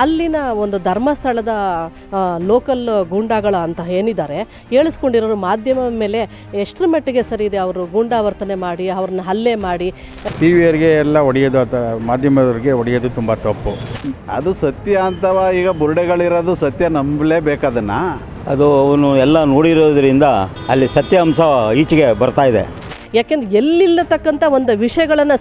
ಅಲ್ಲಿನ ಒಂದು ಧರ್ಮಸ್ಥಳದ ಲೋಕಲ್ ಗೂಂಡಾಗಳ ಅಂತ ಏನಿದ್ದಾರೆ ಹೇಳಿಸ್ಕೊಂಡಿರೋರು ಮಾಧ್ಯಮ ಮೇಲೆ ಎಷ್ಟರ ಮಟ್ಟಿಗೆ ಸರಿ ಇದೆ? ಅವರು ಗೂಂಡಾವರ್ತನೆ ಮಾಡಿ ಅವ್ರನ್ನ ಹಲ್ಲೆ ಮಾಡಿ ಟಿ ವಿಯವರಿಗೆ ಎಲ್ಲ ಹೊಡೆಯೋದು ಅಥವಾ ಮಾಧ್ಯಮದವ್ರಿಗೆ ಹೊಡೆಯೋದು ತುಂಬ ತಪ್ಪು. ಅದು ಸತ್ಯ ಅಂತವ. ಈಗ ಬುರುಡೆಗಳಿರೋದು ಸತ್ಯ ನಂಬಲೇಬೇಕದನ್ನು. ಅದು ಅವನು ಎಲ್ಲ ನೋಡಿರೋದ್ರಿಂದ ಅಲ್ಲಿ ಸತ್ಯಾಂಶ ಈಚೆಗೆ ಬರ್ತಾ ಇದೆ. ಯಾಕೆಂದ್ರೆ ಎಲ್ಲಿಲ್ಲತಕ್ಕಂಥ ಒಂದು ವಿಷಯಗಳನ್ನು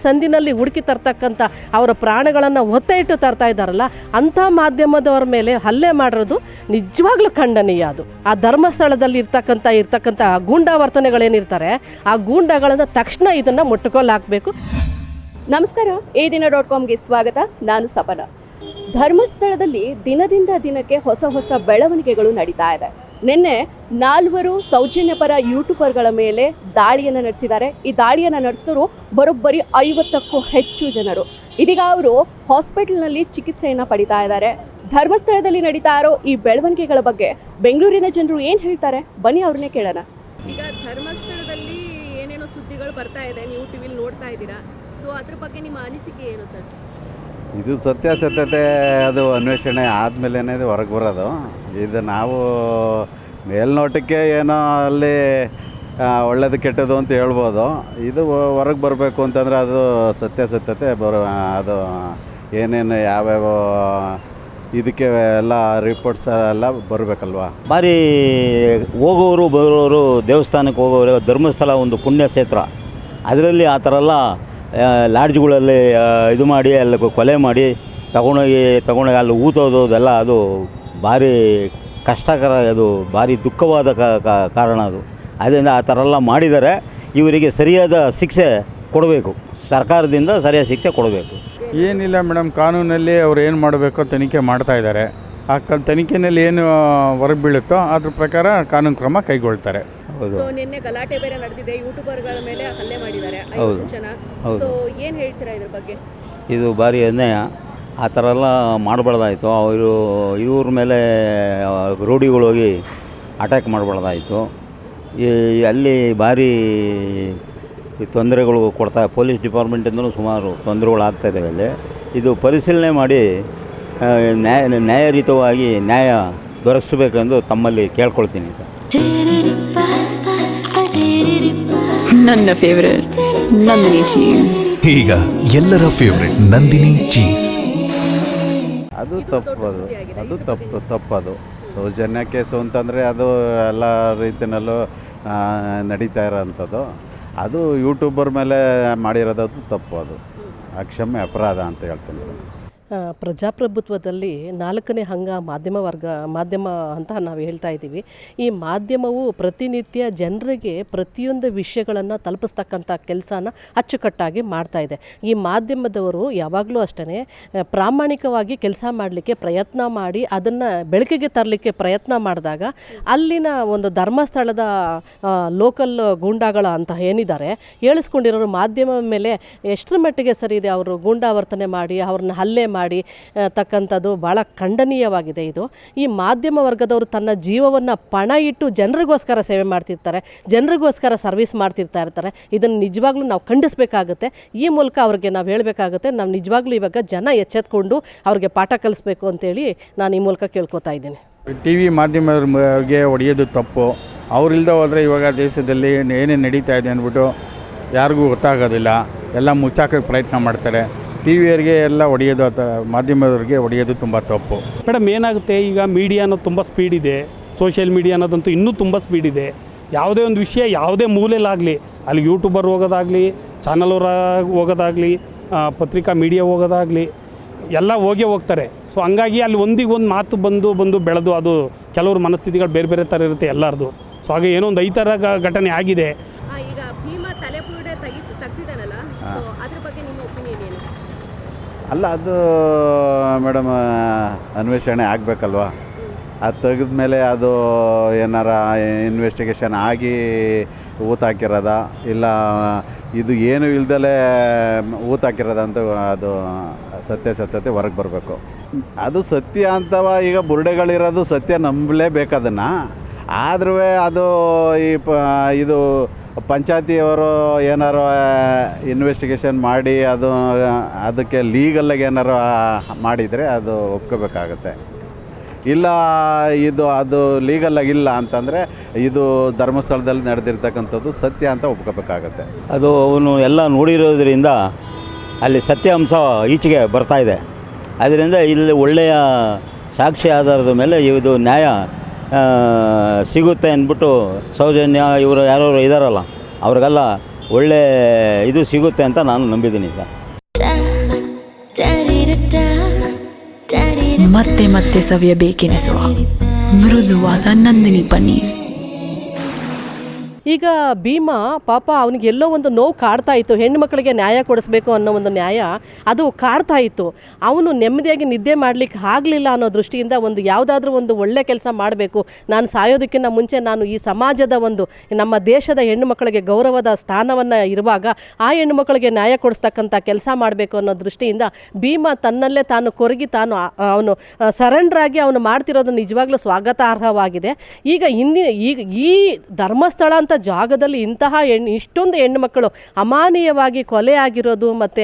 ಸಂದಿನಲ್ಲಿ ಹುಡುಕಿ ತರ್ತಕ್ಕಂಥ ಅವರ ಪ್ರಾಣಗಳನ್ನು ಒತ್ತೆ ಇಟ್ಟು ತರ್ತಾ ಇದ್ದಾರಲ್ಲ, ಅಂಥ ಮಾಧ್ಯಮದವ್ರ ಮೇಲೆ ಹಲ್ಲೆ ಮಾಡಿರೋದು ನಿಜವಾಗ್ಲೂ ಖಂಡನೀಯ. ಅದು ಆ ಧರ್ಮಸ್ಥಳದಲ್ಲಿ ಇರ್ತಕ್ಕಂಥ ಗೂಂಡಾವರ್ತನೆಗಳೇನಿರ್ತಾರೆ, ಆ ಗೂಂಡಾಗಳನ್ನು ತಕ್ಷಣ ಇದನ್ನು ಮುಟ್ಟುಗೋಲು ಹಾಕಬೇಕು. ನಮಸ್ಕಾರ, ಈ ದಿನ .comಗೆ ಸ್ವಾಗತ. ನಾನು ಸಪನ. ಧರ್ಮಸ್ಥಳದಲ್ಲಿ ದಿನದಿಂದ ದಿನಕ್ಕೆ ಹೊಸ ಬೆಳವಣಿಗೆಗಳು ನಡೀತಾ ಇದೆ. ನಿನ್ನೆ 4 ಸೌಜನ್ಯಪರ ಯೂಟ್ಯೂಬರ್ಗಳ ಮೇಲೆ ದಾಳಿಯನ್ನು ನಡೆಸಿದ್ದಾರೆ. ಈ ದಾಳಿಯನ್ನು ನಡೆಸಿದವರು ಬರೋಬ್ಬರಿ 50ಕ್ಕೂ ಹೆಚ್ಚು ಜನರು. ಇದೀಗ ಅವರು ಹಾಸ್ಪಿಟಲ್ನಲ್ಲಿ ಚಿಕಿತ್ಸೆಯನ್ನು ಪಡಿತಾ ಇದ್ದಾರೆ. ಧರ್ಮಸ್ಥಳದಲ್ಲಿ ನಡೀತಾ ಇರೋ ಈ ಬೆಳವಣಿಗೆಗಳ ಬಗ್ಗೆ ಬೆಂಗಳೂರಿನ ಜನರು ಏನು ಹೇಳ್ತಾರೆ, ಬನ್ನಿ ಅವ್ರನ್ನೇ ಕೇಳೋಣ. ಈಗ ಧರ್ಮಸ್ಥಳದಲ್ಲಿ ಏನೇನೋ ಸುದ್ದಿಗಳು ಬರ್ತಾ ಇದೆ, ನೀವು ಟಿವಿಲಿ ನೋಡ್ತಾ ಇದ್ದೀರಾ. ಸೊ ಅದ್ರ ಬಗ್ಗೆ ನಿಮ್ಮ ಅನಿಸಿಕೆ ಏನು ಸರ್? ಇದು ಸತ್ಯಾಸತ್ಯತೆ ಅದು ಅನ್ವೇಷಣೆ ಆದಮೇಲೆ ಇದು ಹೊರಗೆ ಬರೋದು. ಇದು ನಾವು ಮೇಲ್ನೋಟಕ್ಕೆ ಏನೋ ಅಲ್ಲಿ ಒಳ್ಳೇದು ಕೆಟ್ಟದ್ದು ಅಂತ ಹೇಳ್ಬೋದು. ಇದು ಹೊರಗೆ ಬರಬೇಕು ಅಂತಂದರೆ ಅದು ಸತ್ಯಾಸತ್ಯತೆ ಅದು ಏನೇನು ಯಾವ್ಯಾವ ಇದಕ್ಕೆ ಎಲ್ಲ ರಿಪೋರ್ಟ್ಸ್ ಎಲ್ಲ ಬರಬೇಕಲ್ವ. ಭಾರಿ ಹೋಗೋರು ಬರೋರು, ದೇವಸ್ಥಾನಕ್ಕೆ ಹೋಗೋರು, ಧರ್ಮಸ್ಥಳ ಒಂದು ಪುಣ್ಯ ಕ್ಷೇತ್ರ. ಅದರಲ್ಲಿ ಆ ಥರ ಎಲ್ಲ ಲಾಡ್ಜ್ಗಳಲ್ಲಿ ಇದು ಮಾಡಿ ಎಲ್ಲ ಕೊಲೆ ಮಾಡಿ ತಗೊಂಡೋಗಿ ಅಲ್ಲಿ ಊತೋದು ಅದೆಲ್ಲ ಅದು ಭಾರಿ ಕಷ್ಟಕರ, ಅದು ಭಾರಿ ದುಃಖವಾದ ಕಾರಣ ಅದು. ಅದರಿಂದ ಆ ಥರ ಎಲ್ಲ ಮಾಡಿದರೆ ಇವರಿಗೆ ಸರಿಯಾದ ಶಿಕ್ಷೆ ಕೊಡಬೇಕು, ಸರ್ಕಾರದಿಂದ ಸರಿಯಾದ ಶಿಕ್ಷೆ ಕೊಡಬೇಕು. ಏನಿಲ್ಲ ಮೇಡಮ್, ಕಾನೂನಲ್ಲಿ ಅವ್ರು ಏನು ಮಾಡಬೇಕೋ ತನಿಖೆ ಮಾಡ್ತಾ ಇದ್ದಾರೆ. ಆ ತನಿಖೆಯಲ್ಲಿ ಏನು ಹೊರಗೆ ಬೀಳುತ್ತೋ ಅದ್ರ ಪ್ರಕಾರ ಕಾನೂನು ಕ್ರಮ ಕೈಗೊಳ್ತಾರೆ. ಹೌದು. ಸೊ ನಿನ್ನೆ ಗಲಾಟೆ ಬೇರೆ ನಡೆದಿದೆ, ಯೂಟ್ಯೂಬರ್ಗಳ ಮೇಲೆ ಹಲ್ಲೆ ಮಾಡಿದ್ದಾರೆ 5 ಜನ. ಸೊ ಏನು ಹೇಳ್ತೀರಾ ಇದ್ರ ಬಗ್ಗೆ? ಇದು ಭಾರಿ ಅನ್ಯಾಯ. ಆ ಥರ ಎಲ್ಲ ಮಾಡಬಾರ್ದಾಯಿತು. ಇವ್ರ ಮೇಲೆ ರೋಡಿಗಳು ಹೋಗಿ ಅಟ್ಯಾಕ್ ಮಾಡಬಾರ್ದಾಯಿತು. ಅಲ್ಲಿ ಭಾರಿ ತೊಂದರೆಗಳು ಪೊಲೀಸ್ ಡಿಪಾರ್ಟ್ಮೆಂಟಿಂದಲೂ ಸುಮಾರು ತೊಂದರೆಗಳು ಆಗ್ತಾಯಿದ್ದಾವೆ. ಅಲ್ಲಿ ಇದು ಪರಿಶೀಲನೆ ಮಾಡಿ ನ್ಯಾಯಯುತವಾಗಿ ನ್ಯಾಯ ದೊರಕಿಸಬೇಕೆಂದು ತಮ್ಮಲ್ಲಿ ಕೇಳ್ಕೊಳ್ತೀನಿ ಸರ್. ನನ್ನ ಫೇವರೇಟ್ ನಂದಿನಿ ಚೀಸ್. ಈಗ ಎಲ್ಲರ ಫೇವರೇಟ್ ನಂದಿನಿ ಚೀಸ್. ಅದು ತಪ್ಪದು. ಸೌಜನ್ಯ ಕೇಸು ಅಂತಂದರೆ ಅದು ಎಲ್ಲ ರೀತಿಯಲ್ಲೂ ನಡೀತಾ ಇರೋವಂಥದ್ದು. ಅದು ಯೂಟ್ಯೂಬರ್ ಮೇಲೆ ಮಾಡಿರೋದು ತಪ್ಪು. ಅದು ಅಕ್ಷಮ್ಯ ಅಪರಾಧ ಅಂತ ಹೇಳ್ತೀನಿ. ಪ್ರಜಾಪ್ರಭುತ್ವದಲ್ಲಿ 4ನೇ ಅಂಗ ಮಾಧ್ಯಮ ಅಂತ ನಾವು ಹೇಳ್ತಾ ಇದ್ದೀವಿ. ಈ ಮಾಧ್ಯಮವು ಪ್ರತಿನಿತ್ಯ ಜನರಿಗೆ ಪ್ರತಿಯೊಂದು ವಿಷಯಗಳನ್ನು ತಲುಪಿಸ್ತಕ್ಕಂಥ ಕೆಲಸನ ಅಚ್ಚುಕಟ್ಟಾಗಿ ಮಾಡ್ತಾ ಇದೆ. ಈ ಮಾಧ್ಯಮದವರು ಯಾವಾಗಲೂ ಅಷ್ಟೇ ಪ್ರಾಮಾಣಿಕವಾಗಿ ಕೆಲಸ ಮಾಡಲಿಕ್ಕೆ ಪ್ರಯತ್ನ ಮಾಡಿ ಅದನ್ನು ಬೆಳಕಿಗೆ ತರಲಿಕ್ಕೆ ಪ್ರಯತ್ನ ಮಾಡಿದಾಗ ಅಲ್ಲಿನ ಒಂದು ಧರ್ಮಸ್ಥಳದ ಲೋಕಲ್ ಗೂಂಡಾಗಳ ಅಂತ ಏನಿದ್ದಾರೆ ಹೇಳಿಸ್ಕೊಂಡಿರೋರು ಮಾಧ್ಯಮ ಮೇಲೆ ಎಷ್ಟರ ಮಟ್ಟಿಗೆ ಸರಿ ಇದೆ? ಅವರು ಗೂಂಡಾವರ್ತನೆ ಮಾಡಿ ಅವ್ರನ್ನ ಹಲ್ಲೆ ಮಾಡಿ ತಕ್ಕಂಥದ್ದು ಭಾಳ ಖಂಡನೀಯವಾಗಿದೆ. ಇದು ಈ ಮಾಧ್ಯಮ ವರ್ಗದವರು ತನ್ನ ಜೀವವನ್ನು ಪಣ ಇಟ್ಟು ಜನರಿಗೋಸ್ಕರ ಸೇವೆ ಮಾಡ್ತಿರ್ತಾರೆ, ಜನರಿಗೋಸ್ಕರ ಸರ್ವಿಸ್ ಮಾಡ್ತಿರ್ತಾ ಇರ್ತಾರೆ. ಇದನ್ನು ನಿಜವಾಗ್ಲೂ ನಾವು ಖಂಡಿಸಬೇಕಾಗುತ್ತೆ. ಈ ಮೂಲಕ ಅವ್ರಿಗೆ ನಾವು ಹೇಳಬೇಕಾಗುತ್ತೆ, ನಾವು ನಿಜವಾಗ್ಲೂ ಇವಾಗ ಜನ ಎಚ್ಚೆತ್ಕೊಂಡು ಅವ್ರಿಗೆ ಪಾಠ ಕಲಿಸ್ಬೇಕು ಅಂತೇಳಿ ನಾನು ಈ ಮೂಲಕ ಕೇಳ್ಕೊತಾ ಇದ್ದೀನಿ. ಟಿ ವಿ ಮಾಧ್ಯಮದವ್ರಿಗೆ ಹೊಡೆಯೋದು ತಪ್ಪು. ಅವರಿಲ್ಲದೆ ಹೋದರೆ ಇವಾಗ ದೇಶದಲ್ಲಿ ಏನೇನು ನಡೀತಾ ಇದೆ ಅಂದ್ಬಿಟ್ಟು ಯಾರಿಗೂ ಗೊತ್ತಾಗೋದಿಲ್ಲ. ಎಲ್ಲ ಮುಚ್ಚಾಕೋಕ್ಕೆ ಪ್ರಯತ್ನ ಮಾಡ್ತಾರೆ. ಟಿ ವಿಯವರಿಗೆ ಎಲ್ಲ ಹೊಡೆಯೋದು ಅಥವಾ ಮಾಧ್ಯಮದವ್ರಿಗೆ ಹೊಡೆಯೋದು ತುಂಬ ತಪ್ಪು. ಮೇಡಮ್, ಏನಾಗುತ್ತೆ ಈಗ ಮೀಡಿಯಾ ಅನ್ನೋದು ತುಂಬ ಸ್ಪೀಡ್ ಇದೆ. ಸೋಷಿಯಲ್ ಮೀಡಿಯಾ ಅನ್ನೋದಂತೂ ಇನ್ನೂ ತುಂಬ ಸ್ಪೀಡ್ ಇದೆ. ಯಾವುದೇ ಒಂದು ವಿಷಯ ಯಾವುದೇ ಮೂಲೆಯಲ್ಲಾಗಲಿ, ಅಲ್ಲಿ ಯೂಟ್ಯೂಬರ್ ಹೋಗೋದಾಗಲಿ, ಚಾನಲ್ ಅವ್ರ ಹೋಗೋದಾಗಲಿ, ಪತ್ರಿಕಾ ಮೀಡಿಯಾ ಹೋಗೋದಾಗಲಿ ಎಲ್ಲ ಹೋಗ್ತಾರೆ. ಸೊ ಹಂಗಾಗಿ ಅಲ್ಲಿ ಒಂದಿಗೊಂದು ಮಾತು ಬಂದು ಬೆಳೆದು ಅದು ಕೆಲವ್ರ ಮನಸ್ಥಿತಿಗಳು ಬೇರೆ ಥರ ಇರುತ್ತೆ ಎಲ್ಲರದು. ಸೊ ಹಾಗೆ ಏನೋ ಒಂದು 5 ಥರ ಘಟನೆ ಆಗಿದೆ. ಈಗ ಭೀಮಾ ತಲೆಬುರುಡೆ ತೆಗ್ದಿದ್ದಾನಲ್ಲ, ಅದ್ರ ಬಗ್ಗೆ ನಿಮ್ಮ ಒಪಿನಿಯನ್ ಏನು? ಅಲ್ಲ, ಅದು ಮೇಡಮ್ ಅನ್ವೇಷಣೆ ಆಗಬೇಕಲ್ವ. ಅದು ತೆಗೆದ ಮೇಲೆ ಅದು ಏನಾರ ಇನ್ವೆಸ್ಟಿಗೇಷನ್ ಆಗಿ ಊತಾಕಿರೋದ ಇಲ್ಲ ಇದು ಏನು ಇಲ್ದಲೇ ಊತಾಕಿರೋದಂತ ಅದು ಸತ್ಯಾಸತ್ಯತೆ ಹೊರಗೆ ಬರಬೇಕು. ಅದು ಸತ್ಯ ಅಂತವ. ಈಗ ಬುರುಡೆಗಳಿರೋದು ಸತ್ಯ ನಂಬಲೇಬೇಕದನ್ನು. ಆದ್ರೂ ಅದು ಇದು ಪಂಚಾಯತಿಯವರು ಏನಾರು ಇನ್ವೆಸ್ಟಿಗೇಷನ್ ಮಾಡಿ ಅದಕ್ಕೆ ಲೀಗಲ್ಲಾಗಿ ಏನಾರು ಮಾಡಿದರೆ ಅದು ಒಪ್ಕೋಬೇಕಾಗತ್ತೆ. ಇಲ್ಲ ಅದು ಲೀಗಲ್ಲಾಗಿಲ್ಲ ಅಂತಂದರೆ ಇದು ಧರ್ಮಸ್ಥಳದಲ್ಲಿ ನಡೆದಿರ್ತಕ್ಕಂಥದ್ದು ಸತ್ಯ ಅಂತ ಒಪ್ಕೋಬೇಕಾಗತ್ತೆ. ಅದು ಅವನು ಎಲ್ಲ ನೋಡಿರೋದ್ರಿಂದ ಅಲ್ಲಿ ಸತ್ಯಾಂಶ ಈಚೆಗೆ ಬರ್ತಾ ಇದೆ. ಅದರಿಂದ ಇಲ್ಲಿ ಒಳ್ಳೆಯ ಸಾಕ್ಷಿ ಆಧಾರದ ಮೇಲೆ ಇದು ನ್ಯಾಯ ಸಿಗುತ್ತೆ ಅಂದ್ಬಿಟ್ಟು ಸೌಜನ್ಯ ಇವರು ಯಾರು ಇದ್ದಾರಲ್ಲ ಅವ್ರಿಗೆಲ್ಲ ಒಳ್ಳೆ ಇದು ಸಿಗುತ್ತೆ ಅಂತ ನಾನು ನಂಬಿದ್ದೀನಿ ಸರ್. ಮತ್ತೆ ಮತ್ತೆ ಸವಿಯಬೇಕೆನಿಸುವ ಮೃದುವಾದ ನಂದಿನಿ ಪನ್ನೀರ್. ಈಗ ಭೀಮಾ ಪಾಪ ಅವನಿಗೆ ಎಲ್ಲೋ ಒಂದು ನೋವು ಕಾಡ್ತಾ ಇತ್ತು, ಹೆಣ್ಣು ಮಕ್ಕಳಿಗೆ ನ್ಯಾಯ ಕೊಡಿಸ್ಬೇಕು ಅನ್ನೋ ಒಂದು ನ್ಯಾಯ ಅದು ಕಾಡ್ತಾ ಇತ್ತು. ಅವನು ನೆಮ್ಮದಿಯಾಗಿ ನಿದ್ದೆ ಮಾಡಲಿಕ್ಕೆ ಆಗಲಿಲ್ಲ ಅನ್ನೋ ದೃಷ್ಟಿಯಿಂದ ಒಂದು ಯಾವುದಾದ್ರೂ ಒಂದು ಒಳ್ಳೆ ಕೆಲಸ ಮಾಡಬೇಕು, ನಾನು ಸಾಯೋದಕ್ಕಿಂತ ಮುಂಚೆ ನಾನು ಈ ಸಮಾಜದ ಒಂದು ನಮ್ಮ ದೇಶದ ಹೆಣ್ಣು ಮಕ್ಕಳಿಗೆ ಗೌರವದ ಸ್ಥಾನವನ್ನು ಇರುವಾಗ ಆ ಹೆಣ್ಣು ಮಕ್ಕಳಿಗೆ ನ್ಯಾಯ ಕೊಡಿಸ್ತಕ್ಕಂಥ ಕೆಲಸ ಮಾಡಬೇಕು ಅನ್ನೋ ದೃಷ್ಟಿಯಿಂದ ಭೀಮಾ ತನ್ನಲ್ಲೇ ತಾನು ಕೊರಗಿ ತಾನು ಅವನು ಸರೆಂಡ್ರಾಗಿ ಅವನು ಮಾಡ್ತಿರೋದು ನಿಜವಾಗ್ಲೂ ಸ್ವಾಗತಾರ್ಹವಾಗಿದೆ. ಈಗ ಈ ಧರ್ಮಸ್ಥಳ ಅಂತ ಜಾಗದಲ್ಲಿ ಇಂತಹ ಇಷ್ಟೊಂದು ಹೆಣ್ಣು ಮಕ್ಕಳು ಅಮಾನೀಯವಾಗಿ ಕೊಲೆ ಆಗಿರೋದು ಮತ್ತು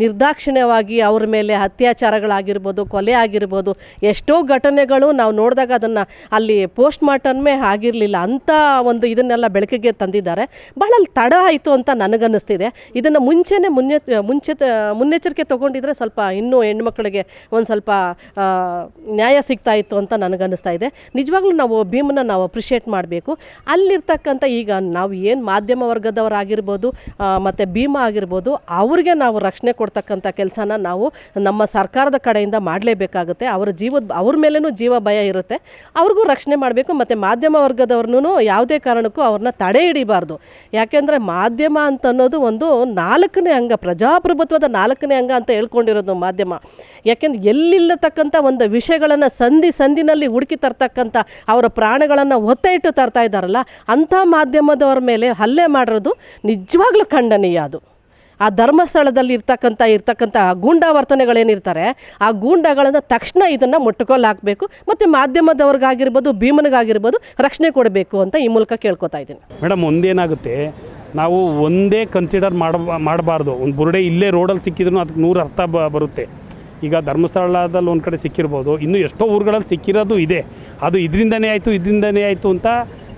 ನಿರ್ದಾಕ್ಷಿಣ್ಯವಾಗಿ ಅವ್ರ ಮೇಲೆ ಅತ್ಯಾಚಾರಗಳಾಗಿರ್ಬೋದು, ಕೊಲೆ ಆಗಿರ್ಬೋದು, ಎಷ್ಟೋ ಘಟನೆಗಳು ನಾವು ನೋಡಿದಾಗ ಅದನ್ನು ಅಲ್ಲಿ ಪೋಸ್ಟ್ ಮಾರ್ಟಮೇ ಆಗಿರಲಿಲ್ಲ ಅಂತ ಒಂದು ಇದನ್ನೆಲ್ಲ ಬೆಳಕಿಗೆ ತಂದಿದ್ದಾರೆ. ಬಹಳ ತಡ ಆಯಿತು ಅಂತ ನನಗನ್ನಿಸ್ತಿದೆ. ಇದನ್ನು ಮುನ್ನೆಚ್ಚರಿಕೆ ತೊಗೊಂಡಿದ್ರೆ ಸ್ವಲ್ಪ ಇನ್ನೂ ಹೆಣ್ಮಕ್ಳಿಗೆ ಒಂದು ಸ್ವಲ್ಪ ನ್ಯಾಯ ಸಿಗ್ತಾ ಇತ್ತು ಅಂತ ನನಗನ್ನಿಸ್ತಾ ಇದೆ. ನಿಜವಾಗ್ಲೂ ನಾವು ಭೀಮನ್ನ ನಾವು ಅಪ್ರಿಷಿಯೇಟ್ ಮಾಡಬೇಕು. ಅಲ್ಲಿರ್ತಕ್ಕಂಥ ಈಗ ನಾವು ಏನು ಮಾಧ್ಯಮ ವರ್ಗದವರಾಗಿರ್ಬೋದು ಮತ್ತು ಭೀಮಾ ಆಗಿರ್ಬೋದು, ಅವ್ರಿಗೆ ನಾವು ರಕ್ಷಣೆ ಕೊಡ್ತಕ್ಕಂಥ ಕೆಲಸನ ನಾವು ನಮ್ಮ ಸರ್ಕಾರದ ಕಡೆಯಿಂದ ಮಾಡಲೇಬೇಕಾಗುತ್ತೆ. ಅವ್ರ ಮೇಲೂ ಜೀವ ಭಯ ಇರುತ್ತೆ, ಅವ್ರಿಗೂ ರಕ್ಷಣೆ ಮಾಡಬೇಕು. ಮತ್ತು ಮಾಧ್ಯಮ ವರ್ಗದವ್ರನ್ನೂ ಯಾವುದೇ ಕಾರಣಕ್ಕೂ ಅವ್ರನ್ನ ತಡೆ ಹಿಡಿಬಾರ್ದು. ಯಾಕೆಂದರೆ ಮಾಧ್ಯಮ ಅಂತ ಅನ್ನೋದು ಒಂದು 4ನೇ ಅಂಗ, ಪ್ರಜಾಪ್ರಭುತ್ವದ 4ನೇ ಅಂಗ ಅಂತ ಹೇಳ್ಕೊಂಡಿರೋದು ಮಾಧ್ಯಮ. ಯಾಕೆಂದ್ರೆ ಎಲ್ಲಿಲ್ಲತಕ್ಕಂಥ ಒಂದು ವಿಷಯಗಳನ್ನು ಸಂದಿನಲ್ಲಿ ಹುಡುಕಿ ತರ್ತಕ್ಕಂಥ ಅವರ ಪ್ರಾಣಗಳನ್ನು ಒತ್ತೆ ಇಟ್ಟು ತರ್ತಾ ಇದ್ದಾರಲ್ಲ, ಅಂಥ ಮಾಧ್ಯಮದವ್ರ ಮೇಲೆ ಹಲ್ಲೆ ಮಾಡಿರೋದು ನಿಜವಾಗ್ಲೂ ಖಂಡನೀಯ. ಅದು ಆ ಧರ್ಮಸ್ಥಳದಲ್ಲಿ ಇರ್ತಕ್ಕಂಥ ಗೂಂಡಾವರ್ತನೆಗಳೇನಿರ್ತಾರೆ, ಆ ಗೂಂಡಾಗಳನ್ನು ತಕ್ಷಣ ಇದನ್ನು ಮುಟ್ಟುಕೋಲು ಹಾಕಬೇಕು. ಮತ್ತು ಮಾಧ್ಯಮದವ್ರಿಗಾಗಿರ್ಬೋದು, ಭೀಮನಿಗಾಗಿರ್ಬೋದು ರಕ್ಷಣೆ ಕೊಡಬೇಕು ಅಂತ ಈ ಮೂಲಕ ಕೇಳ್ಕೊತಾ ಇದ್ದೀನಿ. ಮೇಡಮ್, ಒಂದೇನಾಗುತ್ತೆ, ನಾವು ಒಂದೇ ಕನ್ಸಿಡರ್ ಮಾಡಬಾರ್ದು. ಒಂದು ಬುರುಡೆ ಇಲ್ಲೇ ರೋಡಲ್ಲಿ ಸಿಕ್ಕಿದ್ರು ಅದಕ್ಕೆ 100 ಅರ್ಥ ಬರುತ್ತೆ. ಈಗ ಧರ್ಮಸ್ಥಳದಲ್ಲಿ ಒಂದು ಕಡೆ ಸಿಕ್ಕಿರ್ಬೋದು, ಇನ್ನೂ ಎಷ್ಟೋ ಊರುಗಳಲ್ಲಿ ಸಿಕ್ಕಿರೋದು ಇದೆ. ಅದು ಇದರಿಂದನೇ ಆಯಿತು ಅಂತ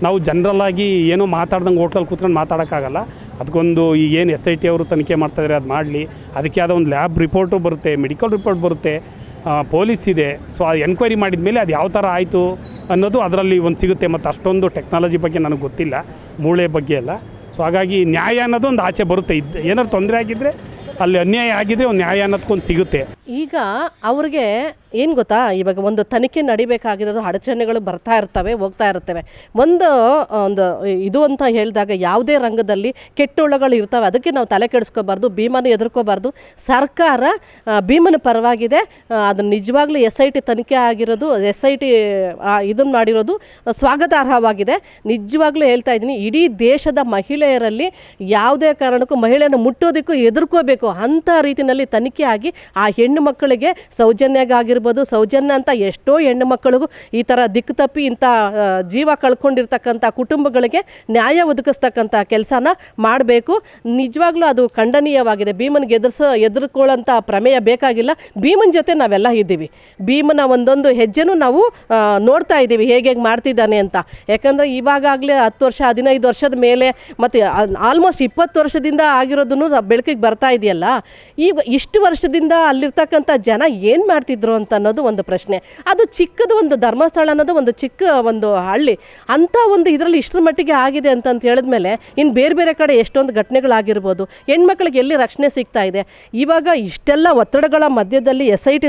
ನಾವು ಜನರಲ್ಲಾಗಿ ಏನೋ ಮಾತಾಡ್ದಂಗೆ ಹೋಟ್ಲಲ್ಲಿ ಕೂತ್ಕೊಂಡು ಮಾತಾಡೋಕ್ಕಾಗಲ್ಲ. ಅದಕ್ಕೊಂದು ಈಗೇನು SIT ಅವರು ತನಿಖೆ ಮಾಡ್ತಾಯಿದ್ದಾರೆ, ಅದು ಮಾಡಲಿ. ಅದಕ್ಕೆ ಆದ ಒಂದು ಲ್ಯಾಬ್ ರಿಪೋರ್ಟು ಬರುತ್ತೆ, ಮೆಡಿಕಲ್ ರಿಪೋರ್ಟ್ ಬರುತ್ತೆ, ಪೊಲೀಸ್ ಇದೆ. ಸೊ ಆ ಎನ್ಕ್ವೈರಿ ಮಾಡಿದ ಮೇಲೆ ಅದು ಯಾವ ಥರ ಆಯಿತು ಅನ್ನೋದು ಅದರಲ್ಲಿ ಒಂದು ಸಿಗುತ್ತೆ. ಮತ್ತು ಅಷ್ಟೊಂದು ಟೆಕ್ನಾಲಜಿ ಬಗ್ಗೆ ನನಗೆ ಗೊತ್ತಿಲ್ಲ, ಮೂಳೆ ಬಗ್ಗೆ ಎಲ್ಲ. ಸೊ ಹಾಗಾಗಿ ನ್ಯಾಯ ಅನ್ನೋದು ಒಂದು ಆಚೆ ಬರುತ್ತೆ. ಏನಾದ್ರು ತೊಂದರೆ ಆಗಿದ್ದರೆ, ಅಲ್ಲಿ ಅನ್ಯಾಯ ಆಗಿದ್ರೆ ಒಂದು ನ್ಯಾಯ ಅನ್ನೋದಕ್ಕೊಂದು ಸಿಗುತ್ತೆ. ಈಗ ಅವ್ರಿಗೆ ಏನು ಗೊತ್ತಾ, ಇವಾಗ ಒಂದು ತನಿಖೆ ನಡಿಬೇಕಾಗಿರೋದು, ಅಡಚಣೆಗಳು ಬರ್ತಾ ಇರ್ತವೆ, ಹೋಗ್ತಾ ಇರ್ತವೆ. ಒಂದು ಇದು ಅಂತ ಹೇಳಿದಾಗ ಯಾವುದೇ ರಂಗದಲ್ಲಿ ಕೆಟ್ಟೊಳಗಳು ಇರ್ತವೆ, ಅದಕ್ಕೆ ನಾವು ತಲೆ ಕೆಡಿಸ್ಕೋಬಾರ್ದು, ಭೀಮನ ಎದುರ್ಕೋಬಾರ್ದು. ಸರ್ಕಾರ ಭೀಮನ ಪರವಾಗಿದೆ. ಅದನ್ನು ನಿಜವಾಗ್ಲೂ SIT ತನಿಖೆ ಆಗಿರೋದು, SIT ಇದನ್ನು ಮಾಡಿರೋದು ಸ್ವಾಗತಾರ್ಹವಾಗಿದೆ. ನಿಜವಾಗ್ಲೂ ಹೇಳ್ತಾ ಇದ್ದೀನಿ, ಇಡೀ ದೇಶದ ಮಹಿಳೆಯರಲ್ಲಿ ಯಾವುದೇ ಕಾರಣಕ್ಕೂ ಮಹಿಳೆಯನ್ನು ಮುಟ್ಟೋದಕ್ಕೂ ಎದುರ್ಕೋಬೇಕು ಅಂಥ ರೀತಿಯಲ್ಲಿ ತನಿಖೆ ಆಗಿ ಆ ಹೆಣ್ಣು ಮಕ್ಕಳಿಗೆ ಸೌಜನ್ಯ ಅಂತ ಎಷ್ಟೋ ಹೆಣ್ಣು ಮಕ್ಕಳಿಗೂ ಈ ಥರ ದಿಕ್ಕು ತಪ್ಪಿ ಇಂಥ ಜೀವ ಕಳ್ಕೊಂಡಿರ್ತಕ್ಕಂಥ ಕುಟುಂಬಗಳಿಗೆ ನ್ಯಾಯ ಒದಗಿಸ್ತಕ್ಕಂಥ ಕೆಲಸನ ಮಾಡಬೇಕು. ನಿಜವಾಗ್ಲೂ ಅದು ಖಂಡನೀಯವಾಗಿದೆ. ಭೀಮನಿಗೆ ಎದುರ್ಕೊಳ್ಳೋಂಥ ಪ್ರಮೇಯ ಬೇಕಾಗಿಲ್ಲ. ಭೀಮನ ಜೊತೆ ನಾವೆಲ್ಲ ಇದ್ದೀವಿ. ಭೀಮನ ಒಂದೊಂದು ಹೆಜ್ಜೆನೂ ನಾವು ನೋಡ್ತಾ ಇದ್ದೀವಿ ಹೇಗೆ ಮಾಡ್ತಿದ್ದಾನೆ ಅಂತ. ಯಾಕಂದರೆ ಇವಾಗಲೇ 10 ವರ್ಷ 15 ವರ್ಷದ ಮೇಲೆ ಮತ್ತು ಆಲ್ಮೋಸ್ಟ್ 20 ವರ್ಷದಿಂದ ಆಗಿರೋದನ್ನು ಬೆಳಕಿಗೆ ಬರ್ತಾ ಇದೆಯಲ್ಲ. ಈಗ ಇಷ್ಟು ವರ್ಷದಿಂದ ಅಲ್ಲಿರ್ತಕ್ಕಂಥ ಜನ ಏನು ಮಾಡ್ತಿದ್ರು ಅಂತ ಅನ್ನೋದು ಒಂದು ಪ್ರಶ್ನೆ. ಅದು ಚಿಕ್ಕದು ಒಂದು ಧರ್ಮಸ್ಥಳ ಅನ್ನೋದು ಒಂದು ಚಿಕ್ಕ ಒಂದು ಹಳ್ಳಿ, ಅಂಥ ಒಂದು ಇದರಲ್ಲಿ ಇಷ್ಟರ ಮಟ್ಟಿಗೆ ಆಗಿದೆ ಅಂತ ಹೇಳಿದ್ಮೇಲೆ ಇನ್ನು ಬೇರೆ ಕಡೆ ಎಷ್ಟೊಂದು ಘಟನೆಗಳಾಗಿರ್ಬೋದು, ಹೆಣ್ಮಕ್ಳಿಗೆ ಎಲ್ಲಿ ರಕ್ಷಣೆ ಸಿಗ್ತಾ ಇದೆ. ಇವಾಗ ಇಷ್ಟೆಲ್ಲ ಒತ್ತಡಗಳ ಮಧ್ಯದಲ್ಲಿ SIT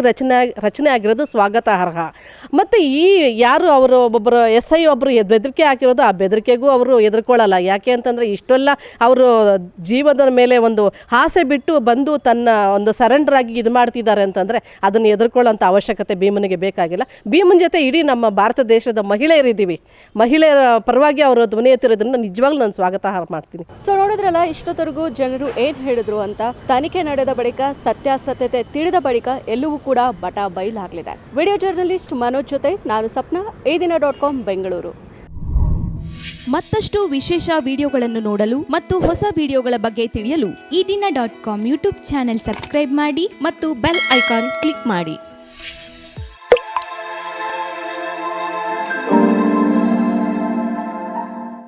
ರಚನೆ ಆಗಿರೋದು ಸ್ವಾಗತಾರ್ಹ. ಮತ್ತು ಯಾರು ಅವರು ಒಬ್ಬೊಬ್ಬರು SI ಒಬ್ಬರು ಬೆದರಿಕೆ ಹಾಕಿರೋದು, ಆ ಬೆದರಿಕೆಗೂ ಅವರು ಎದುರ್ಕೊಳ್ಳಲ್ಲ. ಯಾಕೆ ಅಂತಂದರೆ ಇಷ್ಟೆಲ್ಲ ಅವರು ಜೀವನದ ಮೇಲೆ ಒಂದು ಆಸೆ ಬಿಟ್ಟು ಬಂದು ತನ್ನ ಒಂದು ಸರೆಂಡರ್ ಆಗಿ ಇದು ಮಾಡ್ತಿದ್ದಾರೆ ಅಂತಂದರೆ ಅದನ್ನು ಎದುರ್ಕೊಳ್ಳೋಂಥ ಅವಶ್ಯಕತೆ ಭೀಮನಿಗೆ ಬೇಕಾಗಿಲ್ಲ. ಭೀಮನ ಜೊತೆ ಇಡೀ ನಮ್ಮ ಭಾರತ ದೇಶದ ಮಹಿಳೆಯರಿದ್ದೀವಿ. ಮಹಿಳೆಯರ ಪರವಾಗಿ ಅವರು ಧ್ವನಿ ಎತ್ತಿರೋದ್ರಿಂದ ನಿಜವಾಗ್ಲೂ ನಾನು ಸ್ವಾಗತ ಮಾಡ್ತೀನಿ. ಸೊ ನೋಡಿದ್ರಲ್ಲ, ಇಷ್ಟೊತ್ತರೆಗೂ ಜನರು ಏನು ಹೇಳಿದ್ರು ಅಂತ. ತನಿಖೆ ನಡೆದ ಬಳಿಕ ಸತ್ಯಾಸತ್ಯತೆ ತಿಳಿದ ಬಳಿಕ ಎಲ್ಲವೂ ಕೂಡ ಬಯಲಾಗಲಿದೆ. ವಿಡಿಯೋ ಜರ್ನಲಿಸ್ಟ್ ಮನೋಜ್ ಜೊತೆ ನಾನು ಸಪ್ನಾ, ಈ ದಿನ .com ಬೆಂಗಳೂರು. ಮತ್ತಷ್ಟು ವಿಶೇಷ ವಿಡಿಯೋಗಳನ್ನು ನೋಡಲು ಮತ್ತು ಹೊಸ ವಿಡಿಯೋಗಳ ಬಗ್ಗೆ ತಿಳಿಯಲು ಈ ದಿನ .com ಯೂಟ್ಯೂಬ್ ಚಾನೆಲ್ ಸಬ್ಸ್ಕ್ರೈಬ್ ಮಾಡಿ ಮತ್ತು ಬೆಲ್ ಐಕಾನ್ ಕ್ಲಿಕ್ ಮಾಡಿ.